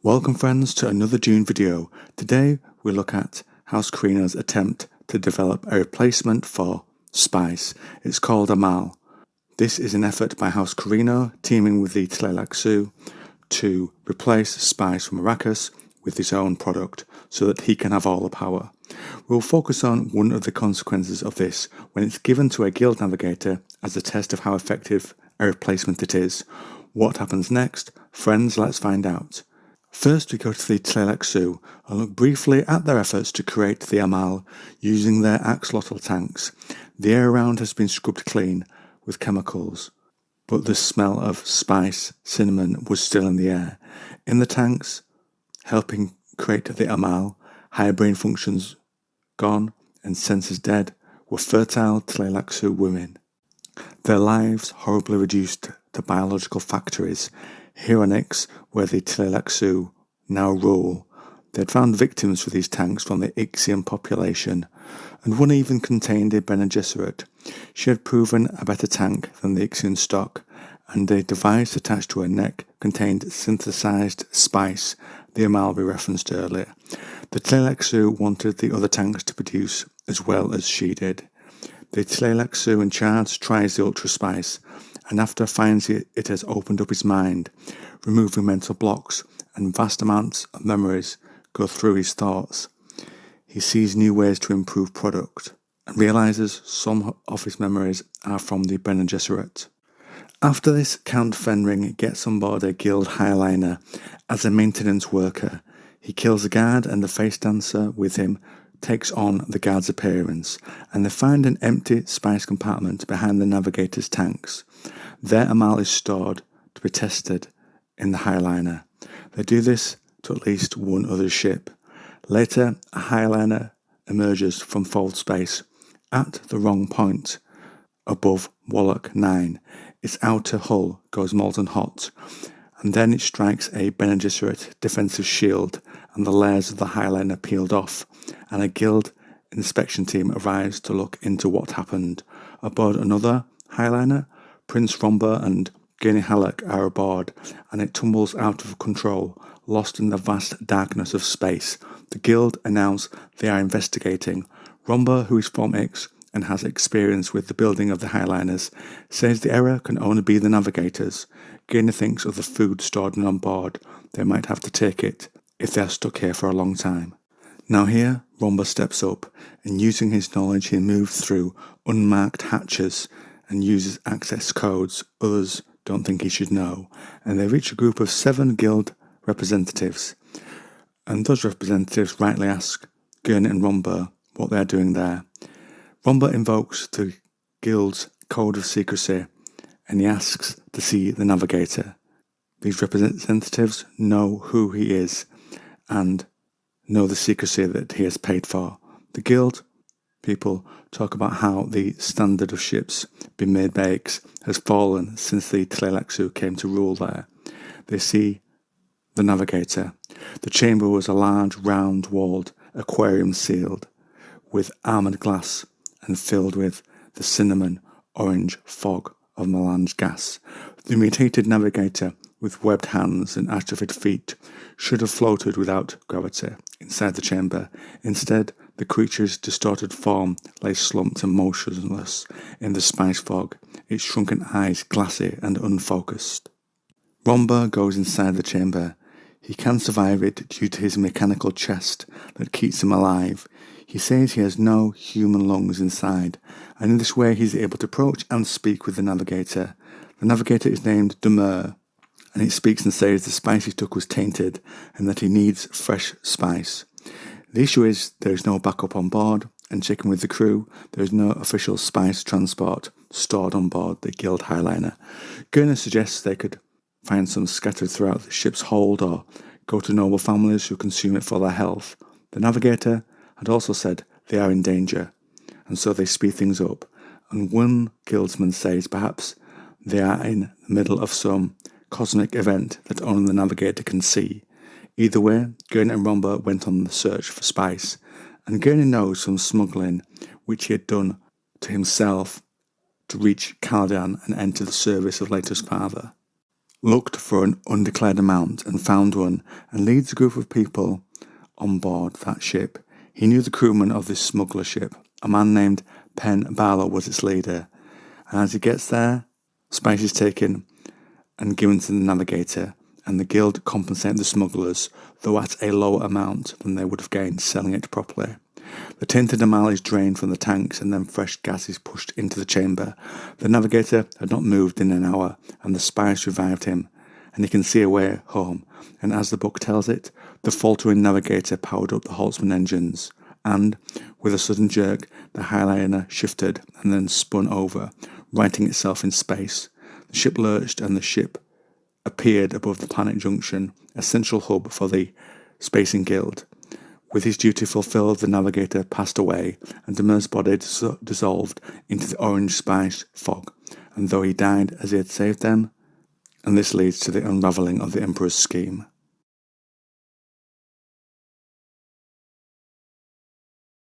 Welcome friends to another Dune video. Today we look at House Carino's attempt to develop a replacement for spice. It's called Amal. This is an effort by House Carino teaming with the Tleilaxu to replace spice from Arrakis with his own product so that he can have all the power. We'll focus on one of the consequences of this when it's given to a guild navigator as a test of how effective a replacement it is. What happens next? Friends, let's find out. First we go to the Tleilaxu and look briefly at their efforts to create the Amal using their axolotl tanks. The air around has been scrubbed clean with chemicals, but the smell of spice, cinnamon was still in the air. In the tanks, helping create the Amal, higher brain functions gone and senses dead, were fertile Tleilaxu women. Their lives horribly reduced to biological factories. Hironyx, where the Tleilaxu now rule, they had found victims for these tanks from the Ixian population, and one even contained a Bene Gesserit. She had proven a better tank than the Ixian stock, and a device attached to her neck contained synthesized spice, the Amal we referenced earlier. The Tleilaxu wanted the other tanks to produce as well as she did. The Tleilaxu in charge tries the Ultra Spice, and after finds it has opened up his mind, removing mental blocks, and vast amounts of memories go through his thoughts. He sees new ways to improve product, and realizes some of his memories are from the Bene Gesserit. After this, Count Fenring gets on board a guild highliner as a maintenance worker. He kills a guard, and the face dancer with him takes on the guard's appearance, and they find an empty spice compartment behind the navigator's tanks. Their Amal is stored to be tested in the highliner. They do this to at least one other ship. Later, a highliner emerges from fold space at the wrong point above Wallach 9. Its outer hull goes molten hot, and then it strikes a Bene Gesserit defensive shield, and the layers of the highliner peeled off, and a guild inspection team arrives to look into what happened. Aboard another highliner, Prince Romba and Gurney Halleck are aboard, and it tumbles out of control, lost in the vast darkness of space. The guild announce they are investigating. Romba, who is from Ix and has experience with the building of the highliners, says the error can only be the navigators. Gurney thinks of the food stored on board. They might have to take it if they are stuck here for a long time. Now here, Romba steps up, and using his knowledge he moves through unmarked hatches and uses access codes others don't think he should know, and they reach a group of 7 guild representatives. And those representatives rightly ask Gurney and Romba what they are doing there. Romba invokes the guild's code of secrecy, and he asks to see the navigator. These representatives know who he is and know the secrecy that he has paid for. The guild people talk about how the standard of ships being made by Ix has fallen since the Tleilaxu came to rule there. They see the navigator. The chamber was a large, round-walled aquarium sealed with armoured glass and filled with the cinnamon-orange fog of melange gas. The mutated navigator, with webbed hands and atrophied feet, should have floated without gravity inside the chamber. Instead, the creature's distorted form lay slumped and motionless in the spice fog, its shrunken eyes glassy and unfocused. Romba goes inside the chamber. He can survive it due to his mechanical chest that keeps him alive. He says he has no human lungs inside, and in this way he is able to approach and speak with the navigator. The navigator is named Demur, and it speaks and says the spice he took was tainted and that he needs fresh spice. The issue is there is no backup on board, and checking with the crew, there is no official spice transport stored on board the guild highliner. Gurney suggests they could find some scattered throughout the ship's hold or go to noble families who consume it for their health. The navigator had also said they are in danger, and so they speed things up, and one guildsman says perhaps they are in the middle of some cosmic event that only the navigator can see. Either way, Gurney and Romba went on the search for spice, and Gurney knows some smuggling which he had done to himself to reach Caladan and enter the service of Leto's father. looked for an undeclared amount and found one, and leads a group of people on board that ship. He knew the crewman of this smuggler ship. A man named Pen Barlow was its leader, and as he gets there, spice is taken and given to the navigator, and the guild compensate the smugglers, though at a lower amount than they would have gained selling it properly. The tinted Amal is drained from the tanks and then fresh gas is pushed into the chamber. The navigator had not moved in an hour, and the spice revived him, and he can see a way home. And as the book tells it, the faltering navigator powered up the Holtzman engines, and, with a sudden jerk, the Highliner shifted and then spun over, righting itself in space. The ship lurched and the ship appeared above the planet junction, a central hub for the Spacing Guild. With his duty fulfilled, the navigator passed away, and Demer's body dissolved into the orange spice fog, and though he died as he had saved them, and this leads to the unravelling of the Emperor's scheme.